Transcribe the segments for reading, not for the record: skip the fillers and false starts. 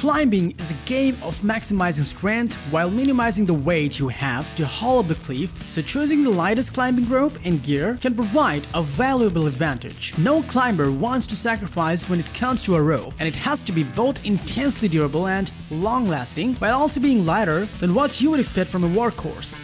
Climbing is a game of maximizing strength while minimizing the weight you have to haul up the cliff, so choosing the lightest climbing rope and gear can provide a valuable advantage. No climber wants to sacrifice when it comes to a rope, and it has to be both intensely durable and long-lasting, while also being lighter than what you would expect from a workhorse.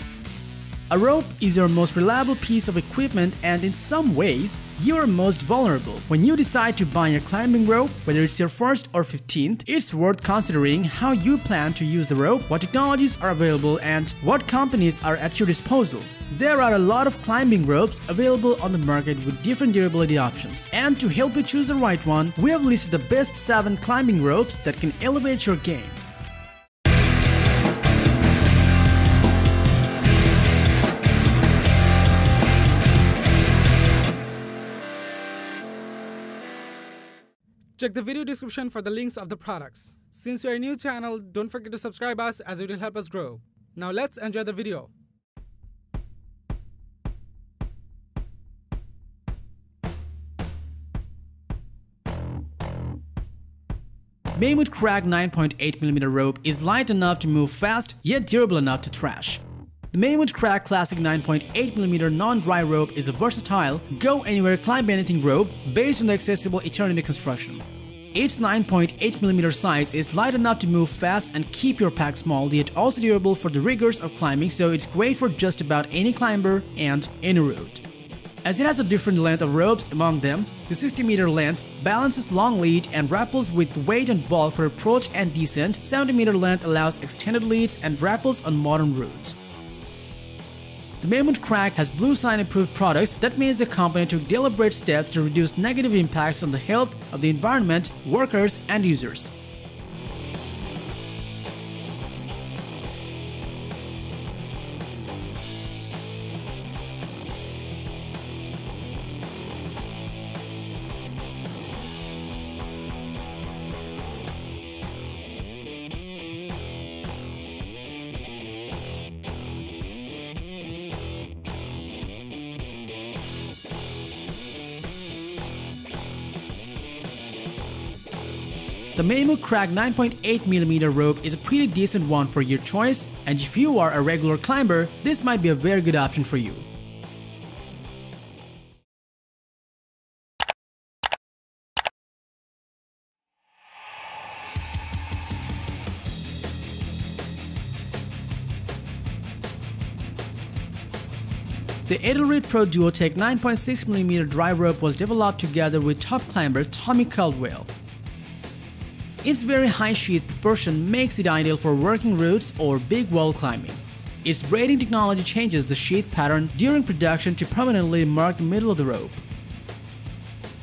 A rope is your most reliable piece of equipment, and in some ways, you are most vulnerable. When you decide to buy a climbing rope, whether it's your first or 15th, it's worth considering how you plan to use the rope, what technologies are available, and what companies are at your disposal. There are a lot of climbing ropes available on the market with different durability options, and to help you choose the right one, we have listed the best 7 climbing ropes that can elevate your game. Check the video description for the links of the products. Since you are a new channel, don't forget to subscribe us as it will help us grow. Now let's enjoy the video. Mammoth Crag 9.8mm rope is light enough to move fast, yet durable enough to thrash. The Mammoth Crag Classic 9.8mm non-dry rope is a versatile, go-anywhere climb-anything rope based on the accessible Eternity construction. Its 9.8mm size is light enough to move fast and keep your pack small, yet also durable for the rigors of climbing, so it's great for just about any climber and any route. As it has a different length of ropes among them, the 60m length balances long lead and rappels with weight and bulk for approach and descent. 70m length allows extended leads and rappels on modern routes. The Mammoth Crag has Blue Sign approved products. That means the company took deliberate steps to reduce negative impacts on the health of the environment, workers, and users. The Mammoth Crag 9.8mm rope is a pretty decent one for your choice, and if you are a regular climber, this might be a very good option for you. The Edelrid Pro Duotech 9.6mm dry rope was developed together with top climber Tommy Caldwell. Its very high sheath proportion makes it ideal for working routes or big wall climbing. Its braiding technology changes the sheath pattern during production to permanently mark the middle of the rope.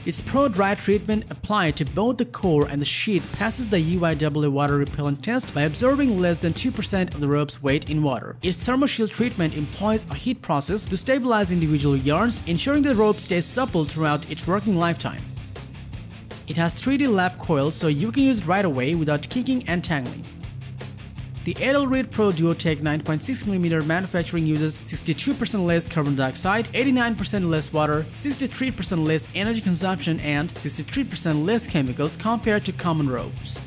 Its Pro Dry treatment applied to both the core and the sheath passes the UIAA water repellent test by absorbing less than 2% of the rope's weight in water. Its ThermoShield treatment employs a heat process to stabilize individual yarns, ensuring the rope stays supple throughout its working lifetime. It has 3D lap coils, so you can use it right away without kicking and tangling. The Edelrid Pro Duotech 9.6mm manufacturing uses 62% less carbon dioxide, 89% less water, 63% less energy consumption, and 63% less chemicals compared to common ropes.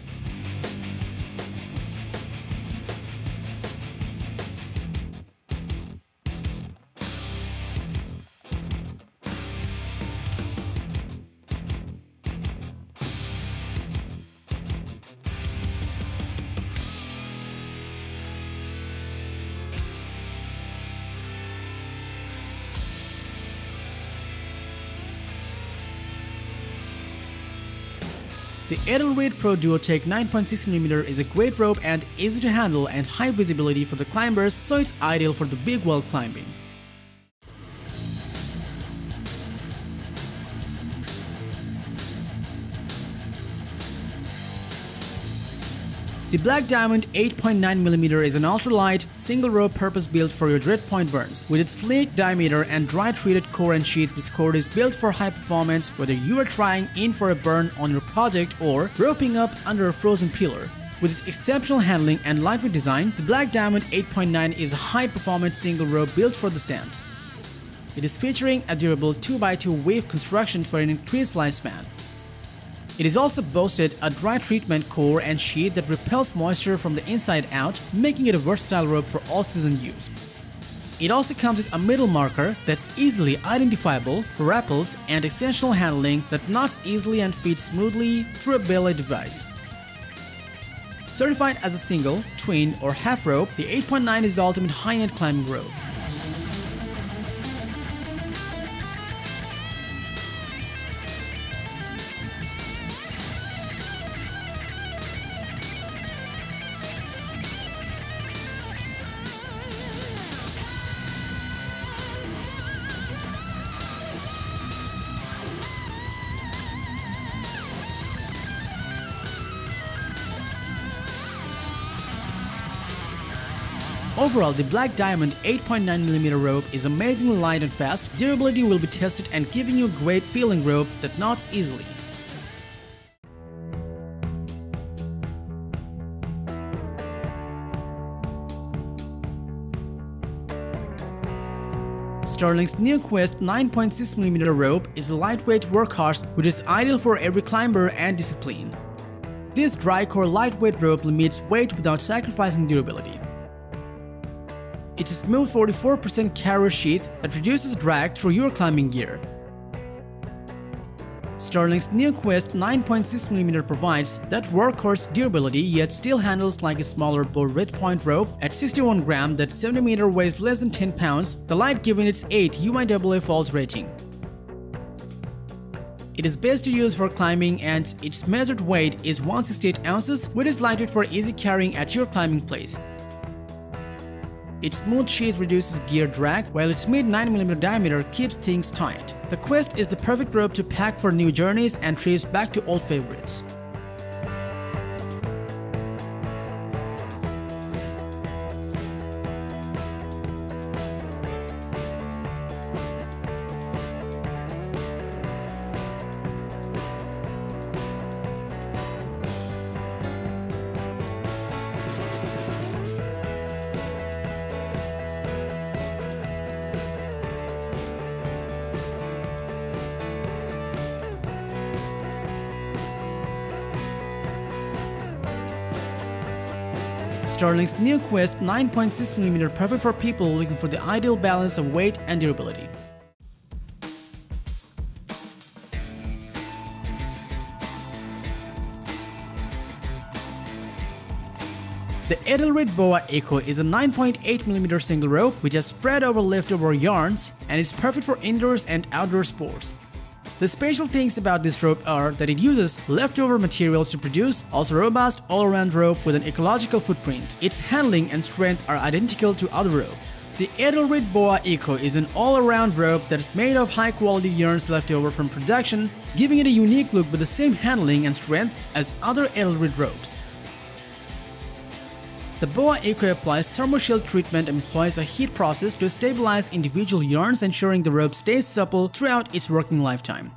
The Edelrid Pro Duotech 9.6mm is a great rope and easy to handle and high visibility for the climbers, so it's ideal for the big wall climbing. The Black Diamond 8.9mm is an ultralight, single-rope purpose-built for your direct point burns. With its sleek diameter and dry-treated core and sheath, this cord is built for high performance whether you are trying in for a burn on your project or roping up under a frozen pillar. With its exceptional handling and lightweight design, the Black Diamond 8.9 is a high-performance single rope built for the sand. It is featuring a durable 2x2 wave construction for an increased lifespan. It is also boasted a dry treatment core and sheath that repels moisture from the inside out, making it a versatile rope for all-season use. It also comes with a middle marker that's easily identifiable for rappels and extensional handling that knots easily and feeds smoothly through a belay device. Certified as a single, twin, or half rope, the 8.9 is the ultimate high-end climbing rope. Overall, the Black Diamond 8.9mm rope is amazingly light and fast. Durability will be tested and giving you a great feeling rope that knots easily. Sterling's new Quest 9.6mm rope is a lightweight workhorse which is ideal for every climber and discipline. This dry-core lightweight rope limits weight without sacrificing durability. It's a smooth 44% carrier sheath that reduces drag through your climbing gear. Sterling's new Quest 9.6mm provides that workhorse durability yet still handles like a smaller Boar Red Point rope at 61 grams that 70m weighs less than 10 pounds, the light given its 8 UIAA falls rating. It is best to use for climbing and its measured weight is 168 ounces, which is lightweight for easy carrying at your climbing place. Its smooth sheath reduces gear drag, while its mid 9mm diameter keeps things tight. The Quest is the perfect rope to pack for new journeys and trips back to old favorites. Sterling's new Quest 9.6mm perfect for people looking for the ideal balance of weight and durability. The Edelrid Boa Eco is a 9.8mm single rope which has spread over leftover yarns and it's perfect for indoors and outdoor sports. The special things about this rope are that it uses leftover materials to produce ultra-robust all-around rope with an ecological footprint. Its handling and strength are identical to other rope. The Edelrid Boa Eco is an all-around rope that is made of high-quality yarns left over from production, giving it a unique look with the same handling and strength as other Edelrid ropes. The Boa Eco applies thermoshield treatment and employs a heat process to stabilize individual yarns, ensuring the rope stays supple throughout its working lifetime.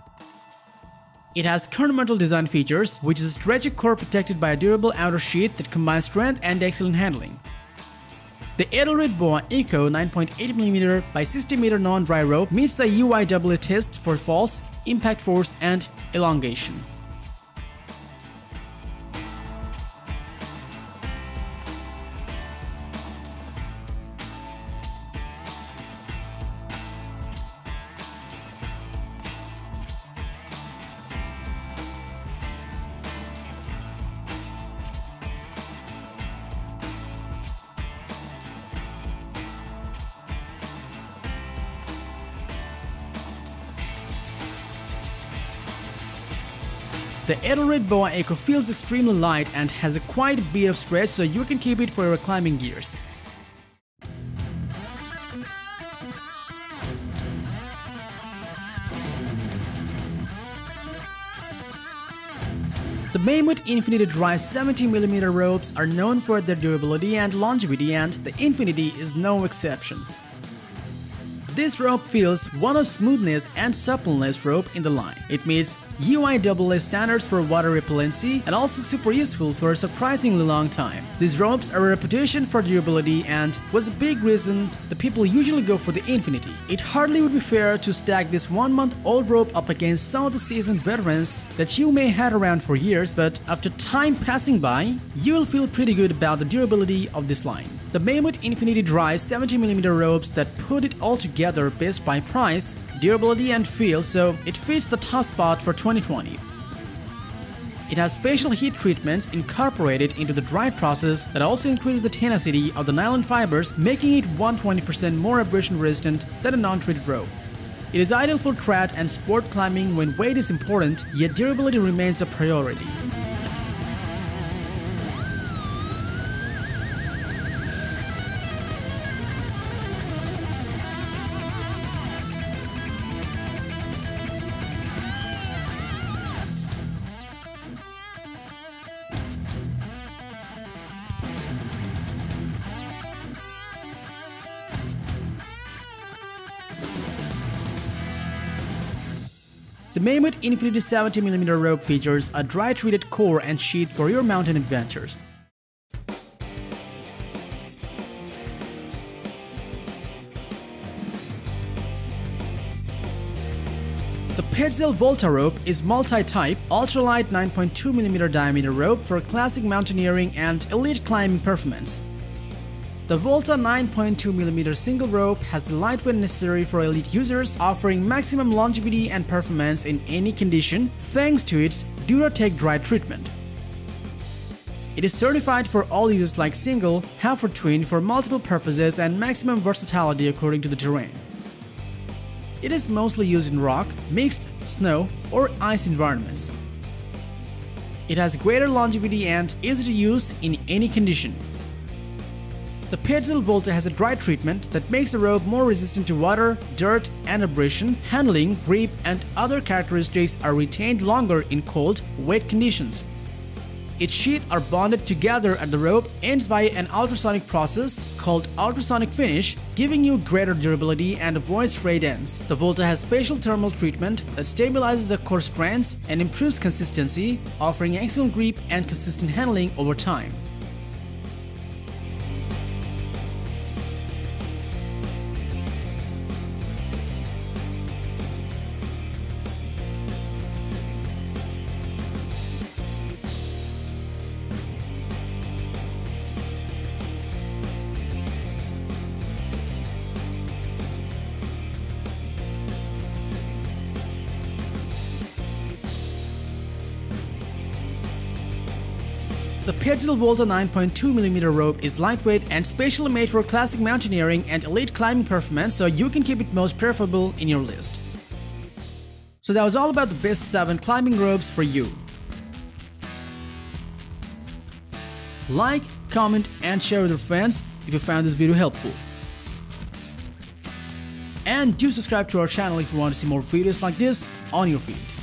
It has ornamental design features, which is a stretchy core protected by a durable outer sheath that combines strength and excellent handling. The Edelrid Boa Eco 9.8mm by 60m non-dry rope meets the UIAA test for falls, impact force, and elongation. The Edelrid Boa Eco feels extremely light and has a quite a bit of stretch, so you can keep it for your climbing gears. The Mammoth Infinity Dry 70mm ropes are known for their durability and longevity, and the Infinity is no exception. This rope feels one of smoothness and suppleness rope in the line. It meets UIAA standards for water repellency and also super useful for a surprisingly long time. These ropes are a reputation for durability and was a big reason the people usually go for the Infinity. It hardly would be fair to stack this 1-month-old rope up against some of the seasoned veterans that you may have around for years, but after time passing by, you will feel pretty good about the durability of this line. The Mammoth Infinity Dry 70mm ropes that put it all together best by price, durability and feel, so it fits the top spot for 2020. It has special heat treatments incorporated into the dry process that also increases the tenacity of the nylon fibers, making it 120% more abrasion resistant than a non-treated rope. It is ideal for trad and sport climbing when weight is important, yet durability remains a priority. The Mammoth Infinity 70mm rope features a dry-treated core and sheath for your mountain adventures. The Petzl Volta rope is multi-type, ultralight 9.2mm diameter rope for classic mountaineering and elite climbing performance. The Volta 9.2mm single rope has the lightweight necessary for elite users, offering maximum longevity and performance in any condition thanks to its Duratec dry treatment. It is certified for all uses like single, half or twin for multiple purposes and maximum versatility according to the terrain. It is mostly used in rock, mixed, snow, or ice environments. It has greater longevity and easy to use in any condition. The Petzl Volta has a dry treatment that makes the rope more resistant to water, dirt, and abrasion. Handling, grip, and other characteristics are retained longer in cold, wet conditions. Its sheath are bonded together at the rope ends by an ultrasonic process called ultrasonic finish, giving you greater durability and avoids frayed ends. The Volta has special thermal treatment that stabilizes the core strands and improves consistency, offering excellent grip and consistent handling over time. The Petzl Volta 9.2mm rope is lightweight and specially made for classic mountaineering and elite climbing performance, so you can keep it most preferable in your list. So that was all about the best 7 climbing ropes for you. Like, comment and share with your friends if you found this video helpful. And do subscribe to our channel if you want to see more videos like this on your feed.